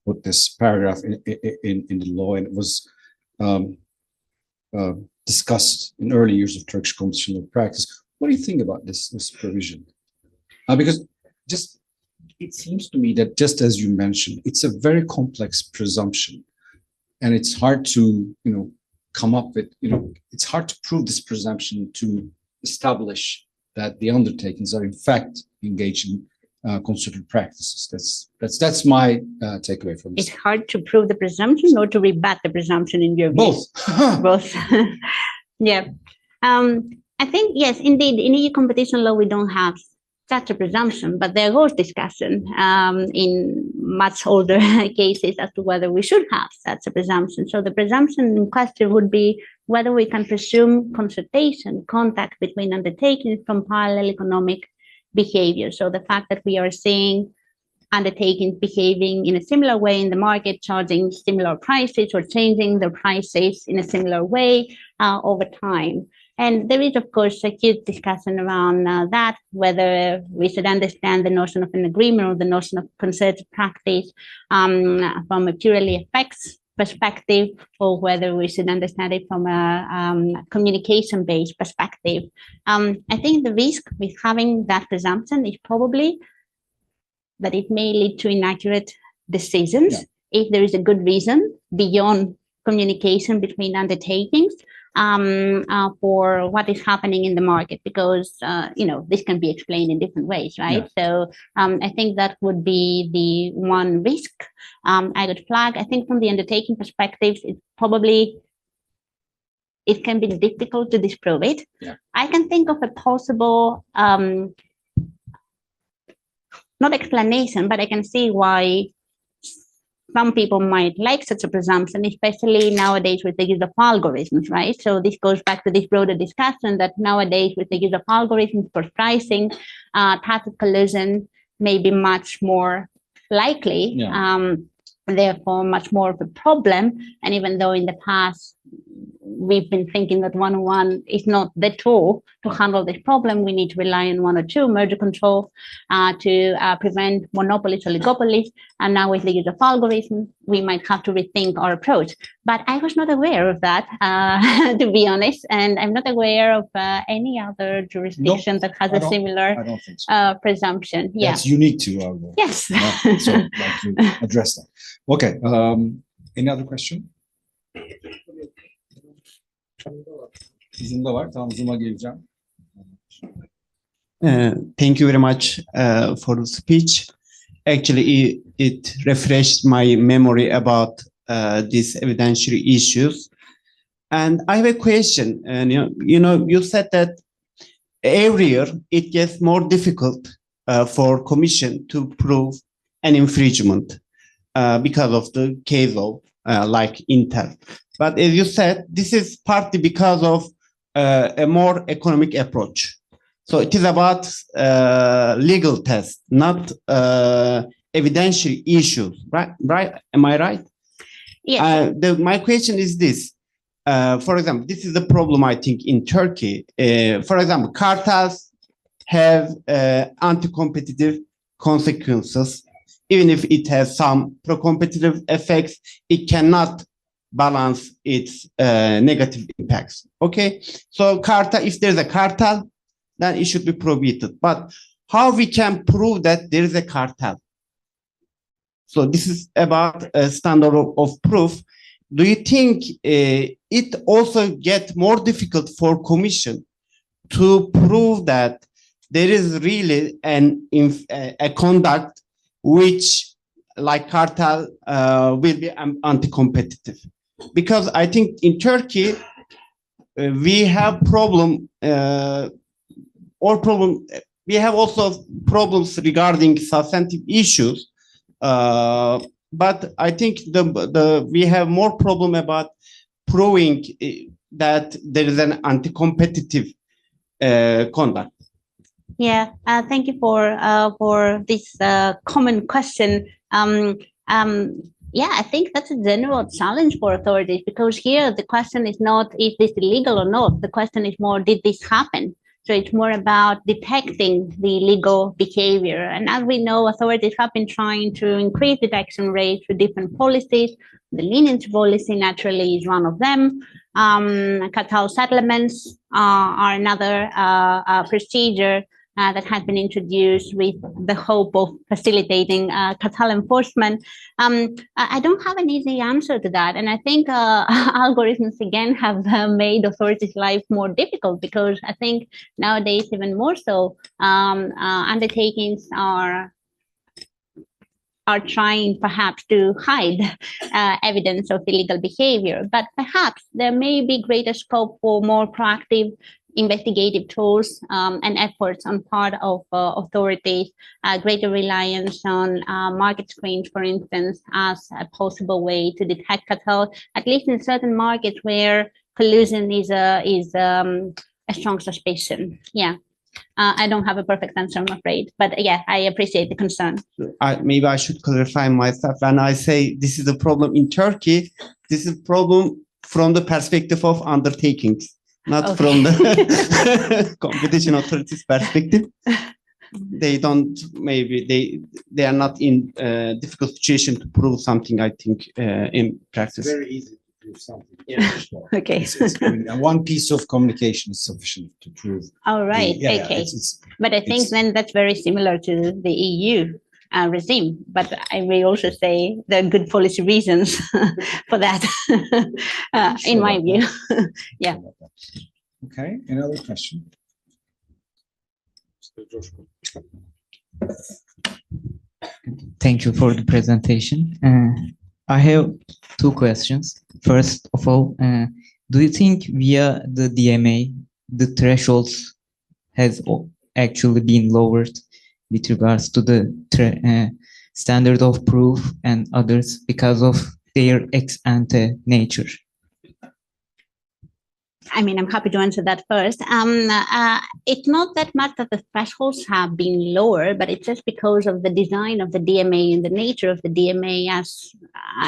put this paragraph in the law, and it was discussed in early years of Turkish competition law practice. What do you think about this provision? Because it seems to me that, just as you mentioned, it's a very complex presumption, and it's hard to come up with it's hard to prove this presumption to establish that the undertakings are in fact engaged in concerted practices. That's my takeaway from this. It's hard to prove the presumption or to rebut the presumption in your view? Both. Both. Yeah. I think, yes, indeed, in EU competition law, we don't have such a presumption, but there was discussion in much older cases as to whether we should have such a presumption. So the presumption in question would be whether we can presume consultation, contact between undertakings from parallel economic behavior. So the fact that we are seeing undertakings behaving in a similar way in the market, charging similar prices or changing their prices in a similar way over time. And there is, of course, a huge discussion around that, whether we should understand the notion of an agreement or the notion of concerted practice from a purely effects perspective, or whether we should understand it from a communication-based perspective. I think the risk with having that presumption is probably that it may lead to inaccurate decisions if there is a good reason beyond communication between undertakings for what is happening in the market, because this can be explained in different ways, right? So I think that would be the one risk I would flag. I think from the undertaking perspective, it can be difficult to disprove it. I can think of a possible not explanation, but I can see why some people might like such a presumption, especially nowadays with the use of algorithms, right? So this goes back to this broader discussion that nowadays with the use of algorithms for pricing, tacit collusion may be much more likely, therefore much more of a problem. And even though in the past, we've been thinking that one-on-one is not the tool to handle this problem, we need to rely on one or two merger control to prevent monopolies or oligopolies. And now with the use of algorithms, we might have to rethink our approach. But I was not aware of that, to be honest, and I'm not aware of any other jurisdiction that has a similar presumption. That's unique to our world. Yes. So like you address that. Okay. Any other question? Zoom'da var. Tamam, Zoom'a geleceğim. Thank you very much for the speech. Actually, it refreshed my memory about these evidentiary issues. And I have a question. And you said that every year it gets more difficult for Commission to prove an infringement because of the case of like Intel. But as you said, this is partly because of a more economic approach. So it is about legal tests, not evidentiary issues, right? Right? Am I right? Yes. My question is this. For example, this is the problem, I think, in Turkey. For example, cartels have anti-competitive consequences. Even if it has some pro-competitive effects, it cannot balance its negative impacts. Okay, so if there's a cartel, then it should be prohibited. But how we can prove that there is a cartel? So this is about a standard of proof. Do you think it also gets more difficult for Commission to prove that there is really a conduct which, like cartel, will be anti-competitive? Because I think in Turkey, we have we have also problems regarding substantive issues. But I think we have more problem about proving that there is an anti-competitive conduct. Yeah, thank you for this common question. Yeah, I think that's a general challenge for authorities, because here the question is not if this is illegal or not. The question is more, did this happen? So it's more about detecting the illegal behavior. And as we know, authorities have been trying to increase detection rates through different policies. The leniency policy naturally is one of them. Cartel settlements are another procedure that has been introduced with the hope of facilitating cartel enforcement. I don't have an easy answer to that. And I think algorithms, again, have made authorities' life more difficult, because I think nowadays, even more so, undertakings are trying perhaps to hide evidence of illegal behavior. But perhaps there may be greater scope for more proactive investigative tools and efforts on part of authorities, greater reliance on market screens, for instance, as a possible way to detect cartel, at least in certain markets where collusion is a strong suspicion. Yeah. I don't have a perfect answer, I'm afraid. But yeah, I appreciate the concern. Maybe I should clarify myself. When I say this is a problem in Turkey, this is a problem from the perspective of undertakings, not from the competition authorities perspective. They don't, maybe they are not in a difficult situation to prove something, I think, in practice. Very easy to prove something. Yeah. Okay. And one piece of communication is sufficient to prove. All right. Yeah, Okay. it's But I think then that's very similar to the EU regime. But I may also say there are good policy reasons for that, in my view. Yeah. Okay, another question? Thank you for the presentation. I have two questions. First of all, do you think via the DMA, the thresholds has actually been lowered with regards to the standard of proof and others because of their ex ante nature? I mean, I'm happy to answer that first. It's not that much that the thresholds have been lower, but it's just because of the design of the DMA and the nature of the DMA as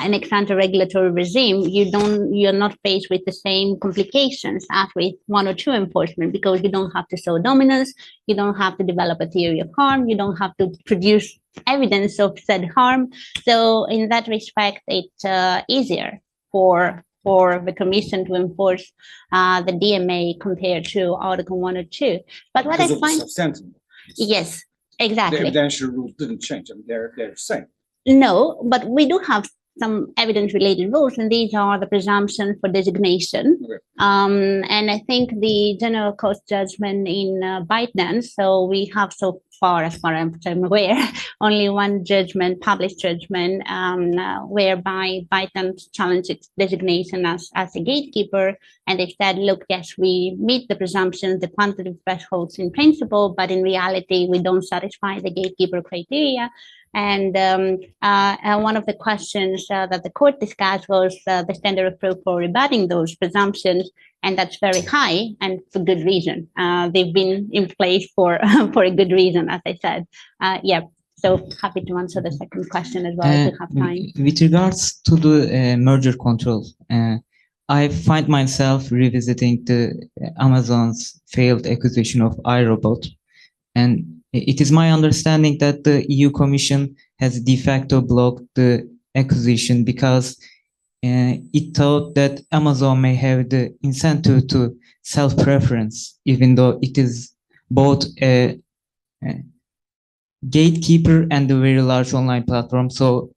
an ex-ante regulatory regime. You're not faced with the same complications as with 102 enforcement, because you don't have to show dominance, you don't have to develop a theory of harm, you don't have to produce evidence of said harm. So in that respect, it's easier for the Commission to enforce the DMA compared to Article 102. But what Because I of the find, substantive. yes, The exactly. evidentiary rules didn't change. I mean, they're the same. No, but we do have some evidence-related rules, and these are the presumption for designation. Okay. And I think the general court judgment in ByteDance, so we have so far, as far as I'm aware, only one judgment, published judgment, whereby ByteDance challenged its designation as a gatekeeper, and they said, look, yes, we meet the presumptions, the quantitative thresholds in principle, but in reality, we don't satisfy the gatekeeper criteria. And one of the questions that the court discussed was the standard of proof for rebutting those presumptions, and that's very high, and for good reason. They've been in place for a good reason, as I said. Yeah, so happy to answer the second question as well if you have time. With regards to the merger control, I find myself revisiting the Amazon's failed acquisition of iRobot, and it is my understanding that the EU Commission has de facto blocked the acquisition because it thought that Amazon may have the incentive to self-preference, even though it is both a gatekeeper and a very large online platform. So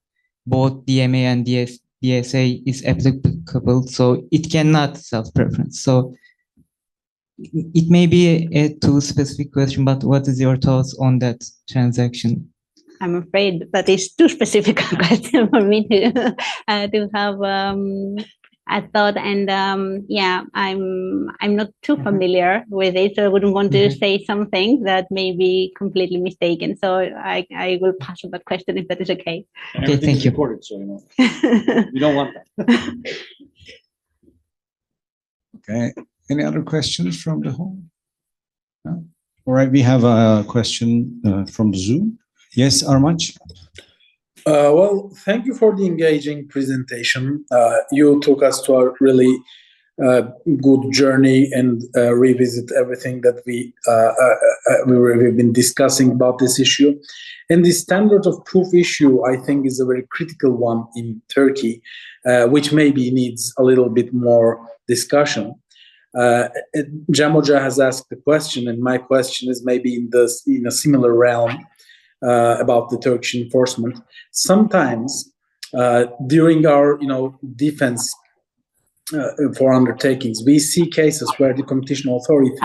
both DMA and DSA is applicable, so it cannot self-preference. So it may be a too specific question, but what is your thoughts on that transaction? I'm afraid that is too specific a question for me to have a thought, and yeah, I'm not too familiar with it, so I wouldn't want to say something that may be completely mistaken. So I will pass on that question if that is okay. Okay, thank you. Recorded, so you know. We don't want that. Okay, any other questions from the hall? No? All right, we have a question from the Zoom. Yes, Armanç? Well, thank you for the engaging presentation. You took us to a really good journey and revisit everything that we've been discussing about this issue. And the standard of proof issue, I think, is a very critical one in Turkey, which maybe needs a little bit more discussion. Cem Hoca has asked the question, and my question is maybe in a similar realm about the Turkish enforcement. Sometimes during our defense for undertakings, we see cases where the competition authority,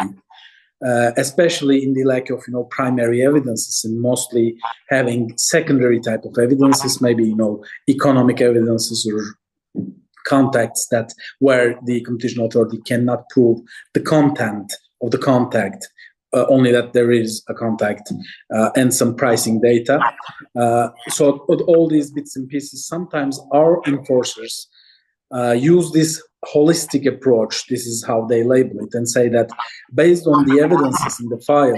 especially in the lack of primary evidences and mostly having secondary type of evidences, maybe economic evidences or contacts where the competition authority cannot prove the content of the contact, only that there is a contact and some pricing data. So all these bits and pieces, sometimes our enforcers use this holistic approach, this is how they label it, and say that based on the evidences in the file,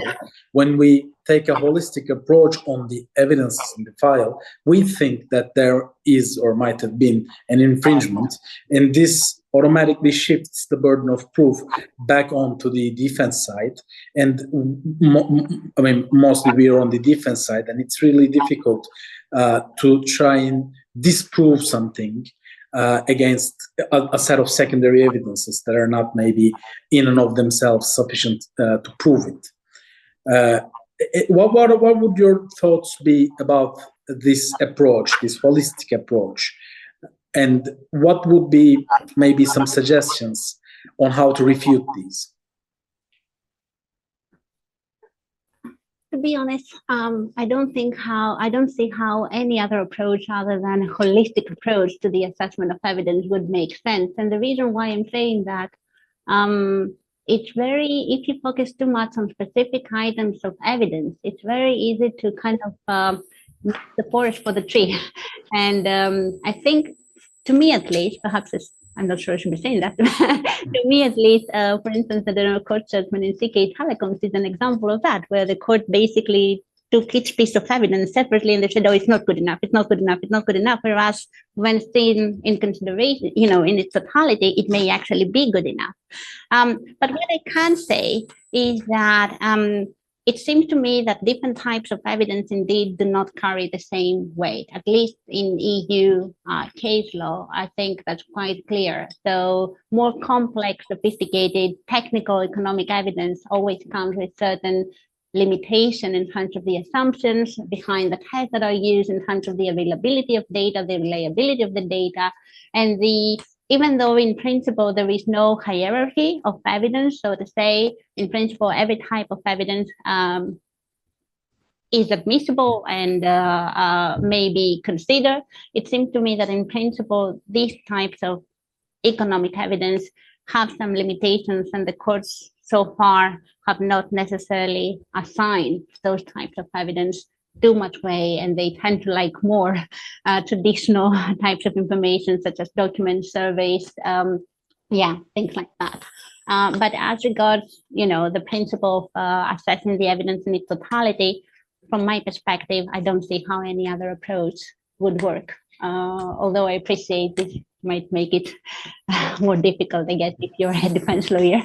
when we take a holistic approach on the evidences in the file, we think that there is or might have been an infringement, and this automatically shifts the burden of proof back onto the defense side. And mostly we are on the defense side, and it's really difficult to try and disprove something against a set of secondary evidences that are not maybe in and of themselves sufficient to prove it. What would your thoughts be about this approach, this holistic approach? And what would be maybe some suggestions on how to refute these? To be honest, I don't see how any other approach other than a holistic approach to the assessment of evidence would make sense. And the reason why I'm saying that, if you focus too much on specific items of evidence, it's very easy to kind of miss the forest for the tree. And I think, to me at least, I'm not sure I should be saying that. To me, at least, for instance, the court judgment in CK Telecoms is an example of that, where the court basically took each piece of evidence separately and they said, oh, it's not good enough, it's not good enough, it's not good enough. Whereas when seen in consideration, in its totality, it may actually be good enough. But what I can say is that it seems to me that different types of evidence indeed do not carry the same weight, at least in EU case law. I think that's quite clear. So more complex, sophisticated, technical economic evidence always comes with certain limitation in terms of the assumptions behind the tests that are used, in terms of the availability of data, the reliability of the data, and even though in principle there is no hierarchy of evidence, so to say, in principle, every type of evidence is admissible and may be considered, it seems to me that in principle, these types of economic evidence have some limitations, and the courts so far have not necessarily assigned those types of evidence too much weight, and they tend to like more traditional types of information such as documents, surveys, things like that. But as regards, the principle of assessing the evidence in its totality, from my perspective, I don't see how any other approach would work. Although I appreciate this might make it more difficult, I guess, if you're a defense lawyer.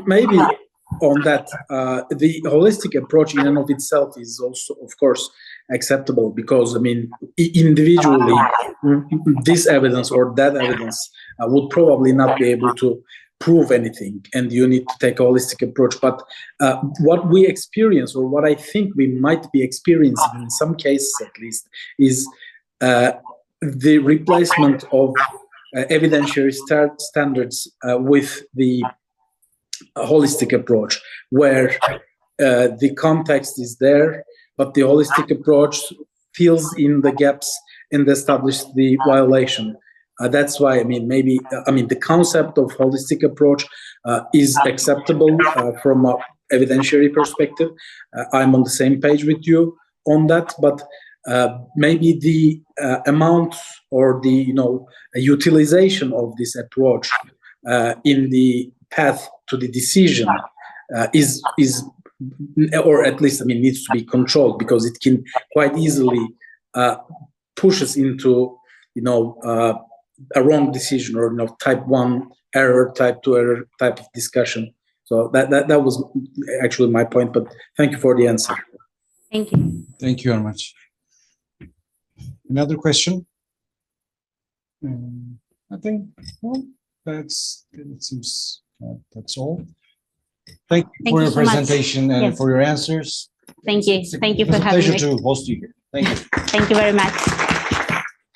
Maybe on that, the holistic approach in and of itself is also, of course, acceptable, because individually, this evidence or that evidence would probably not be able to prove anything, and you need to take a holistic approach. But what we experience, or what I think we might be experiencing in some cases at least, is the replacement of evidentiary standards with the holistic approach, where the context is there, but the holistic approach fills in the gaps and establishes the violation. That's why, the concept of holistic approach is acceptable from an evidentiary perspective. I'm on the same page with you on that, but maybe the amount or the utilization of this approach in the path to the decision is or at least needs to be controlled, because it can quite easily push us into a wrong decision, or type 1 error, type 2 error type of discussion. So that was actually my point, but thank you for the answer. Thank you. Thank you very much. Another question? I think it seems that's all. Thank you for your presentation and for your answers. Thank you. Thank you for having me. It's a pleasure to host you here. Thank you. Thank you very much.